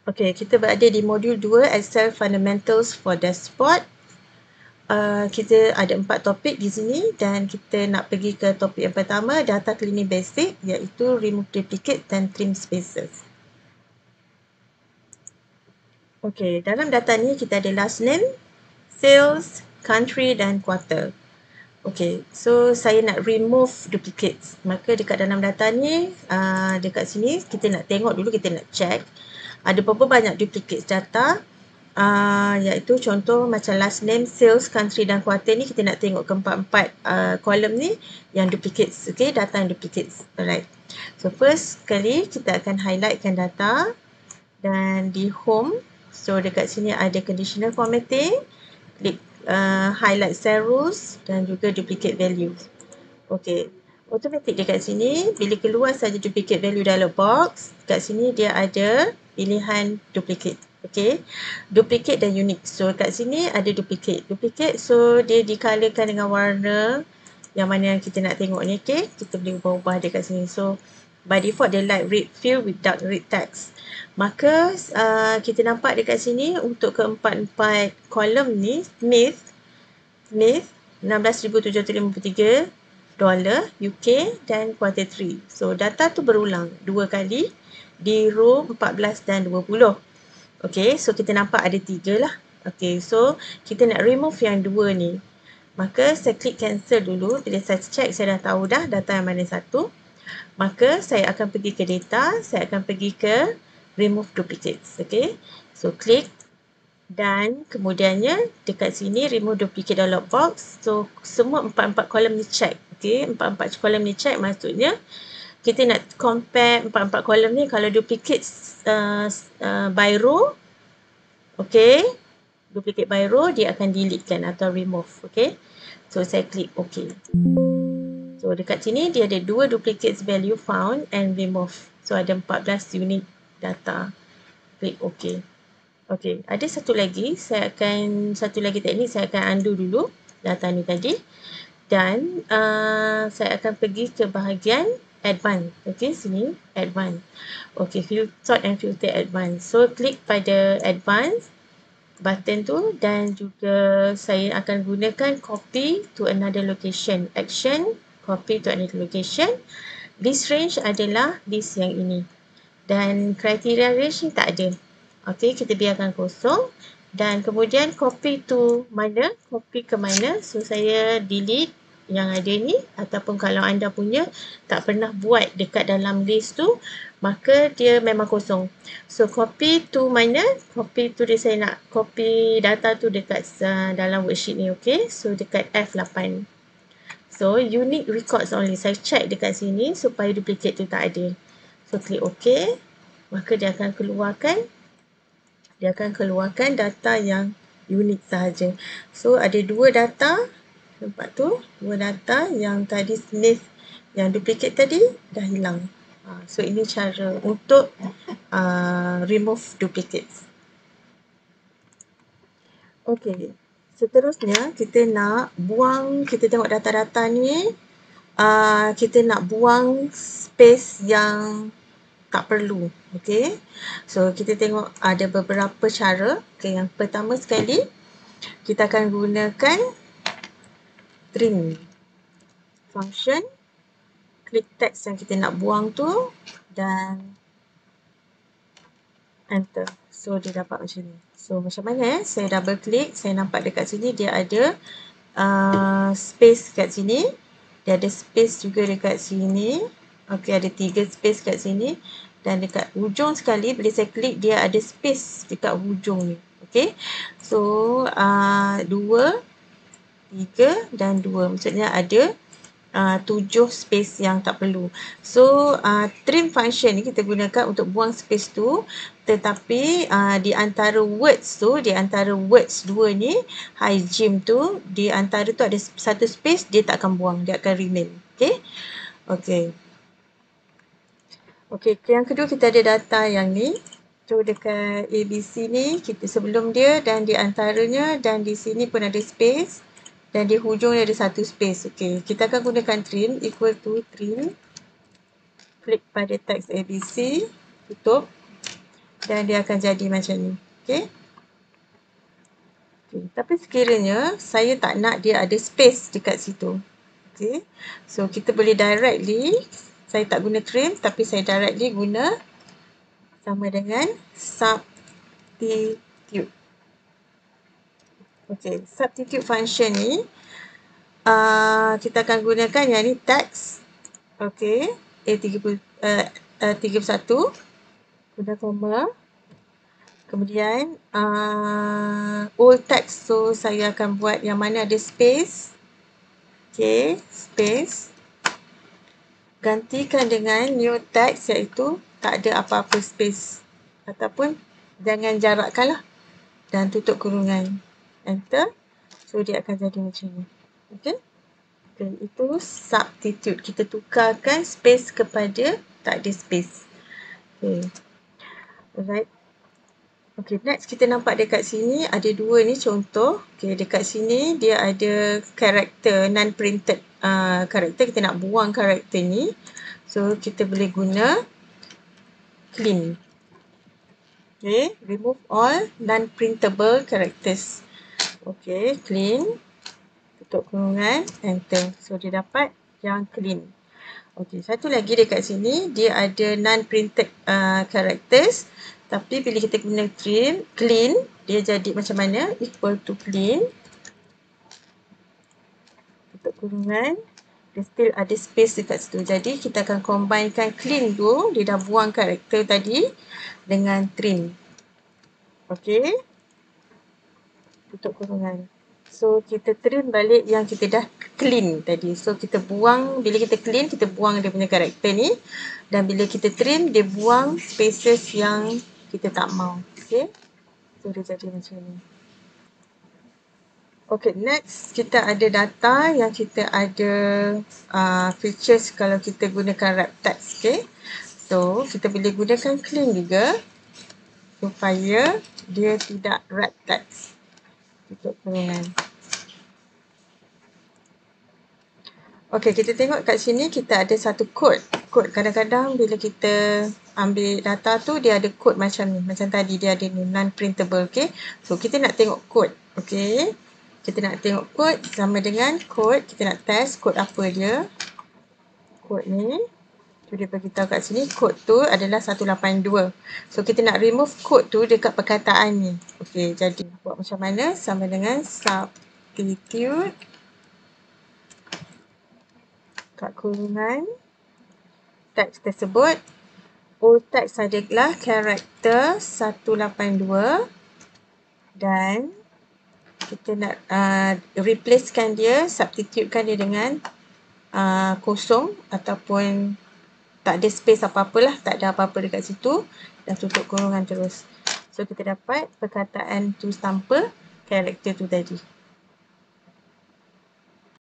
Okey, kita berada di modul 2 Excel Fundamentals for Dashboard. Kita ada 4 topik di sini dan kita nak pergi ke topik yang pertama, data cleaning basic, iaitu remove duplicate dan trim spaces. Okey, dalam data ni kita ada last name, sales, country dan quarter. Okey, so saya nak remove duplicates. Maka dekat dalam data ni, dekat sini kita nak tengok dulu, kita nak check ada berapa banyak duplicates data. Iaitu contoh macam last name, sales, country dan quarter ni kita nak tengok keempat-empat kolom ni yang duplicates. Okay, data yang duplicates. Alright. So first sekali kita akan highlightkan data dan di home. So dekat sini ada conditional formatting. Klik highlight cell rules dan juga duplicate values. Okay. Automatic dekat sini bila keluar saja duplicate value dialog box, kat sini dia ada pilihan duplicate. Okay, duplicate dan unique. So kat sini ada duplicate. Duplicate, so dia dicolorkan dengan warna yang mana yang kita nak tengok ni. Okay, kita boleh ubah-ubah dia kat sini. So by default dia light red fill with dark red text. Maka kita nampak dekat sini untuk keempat-empat kolom ni, Smith 16,753 dolar UK dan quarter 3. So data tu berulang 2 kali di row 14 dan 20. Okay, so kita nampak ada 3 lah. Okay, so kita nak remove yang 2 ni. Maka saya klik cancel dulu. Bila saya check, saya dah tahu dah data yang mana satu. Maka saya akan pergi ke data. Saya akan pergi ke remove duplicates. Okay, so klik. Dan kemudiannya dekat sini remove duplicate dialog box. So semua empat-empat kolom ni check. Okay, empat-empat kolom ni check maksudnya kita nak compare empat-empat kolom ni. Kalau duplicates by row, okay, duplicate by row dia akan delete kan atau remove. Okay, so saya klik OK. So dekat sini dia ada 2 duplicates value found and remove. So ada 14 unit data. Klik OK. Okay, ada satu lagi teknik. Saya akan undo dulu data ni tadi dan saya akan pergi ke bahagian advanced. Okay, sini advanced. Okay, sort and filter advanced. So klik pada advanced button tu dan juga saya akan gunakan copy to another location. Action copy to another location. List range adalah list yang ini dan criteria range ni tak ada. Okey, kita biarkan kosong dan kemudian copy to mana? Copy ke mana? So saya delete yang ada ni ataupun kalau anda punya tak pernah buat dekat dalam list tu, maka dia memang kosong. So copy to mana? Copy to dia saya nak copy data tu dekat dalam worksheet ni. Okey, so dekat F8. So unique records only. Saya check dekat sini supaya duplicate tu tak ada. So klik OK. Maka dia akan keluarkan data yang unik sahaja. So ada 2 data. Nampak tu? 2 data yang tadi Smith yang duplicate tadi dah hilang. So ini cara untuk remove duplicates. Okay. Seterusnya kita nak buang, kita tengok data-data ni. Kita nak buang space yang tak perlu. Okay. So kita tengok ada beberapa cara. Okay, yang pertama sekali kita akan gunakan trim function. Klik teks yang kita nak buang tu dan enter. So dia dapat macam ni. So macam mana saya double klik, saya nampak dekat sini dia ada space kat sini. Dia ada space juga dekat sini. Okay, ada 3 space kat sini. Dan dekat hujung sekali, bila saya klik, dia ada space dekat hujung ni. Okay. So, 2, 3 dan 2. Maksudnya ada 7 space yang tak perlu. So, trim function ni kita gunakan untuk buang space tu. Tetapi, di antara words tu, di antara words 2 ni, hygiene tu, di antara tu ada satu space, dia tak akan buang. Dia akan remain. Okay. Okay. Okey, yang kedua kita ada data yang ni. So dekat ABC ni kita sebelum dia dan di antaranya dan di sini pun ada space dan di hujung dia ada satu space. Okey, kita akan gunakan trim equal to trim. Klik pada teks ABC, tutup. dan dia akan jadi macam ni. Okay. Okay. Tapi sekiranya saya tak nak dia ada space dekat situ. Okay. So kita boleh directly, saya tak guna trim tapi saya directly guna sama dengan substitute. Okay. Substitute function ni kita akan gunakan yang ni text. Okay. A31 guna comma. Kemudian old text, so saya akan buat yang mana ada space. Okay, space. Gantikan dengan new text iaitu tak ada apa-apa space. Ataupun jangan jarakkan lah. Dan tutup kurungan. Enter. So dia akan jadi macam ni. Okay. Okay, itu substitute. Kita tukarkan space kepada tak ada space. Okay. Alright. Okay, next kita nampak dekat sini ada dua ni contoh. Okay, dekat sini dia ada karakter non-printed. Karakter kita nak buang karakter ni. So, kita boleh guna clean. Okay, remove all non-printable characters. Okay, clean. Tutup kurungan, enter. So, dia dapat yang clean. Okay, satu lagi dekat sini dia ada non-printed characters. Tapi bila kita guna clean, dia jadi macam mana? Equal to clean. Tutup kurungan. Dia still ada space dekat situ. Jadi kita akan combinekan clean tu. Dia dah buang karakter tadi dengan trim. Okay. Tutup kurungan. So kita trim balik yang kita dah clean tadi. So kita buang, bila kita clean, kita buang dia punya karakter ni. Dan bila kita trim, dia buang spaces yang kita tak mau. Okay. So dia jadi macam ni. Okay, next kita ada data yang kita ada features kalau kita gunakan wrap text. Okay. So kita boleh gunakan clean juga supaya dia tidak wrap text. Tutup kurungan. Okay, kita tengok kat sini kita ada satu kod. Kod kadang-kadang bila kita ambil data tu dia ada kod macam ni. Macam tadi dia ada ni non-printable. Okay. So kita nak tengok kod. Okay. Kita nak tengok kod sama dengan kod. Kita nak test kod apa dia. Kod ni. Tu dia beritahu kat sini. Kod tu adalah 182. So kita nak remove kod tu dekat perkataan ni. Okay. Jadi buat macam mana? Sama dengan substitute. Kat kurungan teks tersebut, old text adalah karakter 182 dan kita nak replacekan dia, substitutekan dia dengan kosong ataupun tak ada space apa-apalah, tak ada apa-apa dekat situ dan tutup kurungan terus. So kita dapat perkataan tu tanpa karakter tu tadi.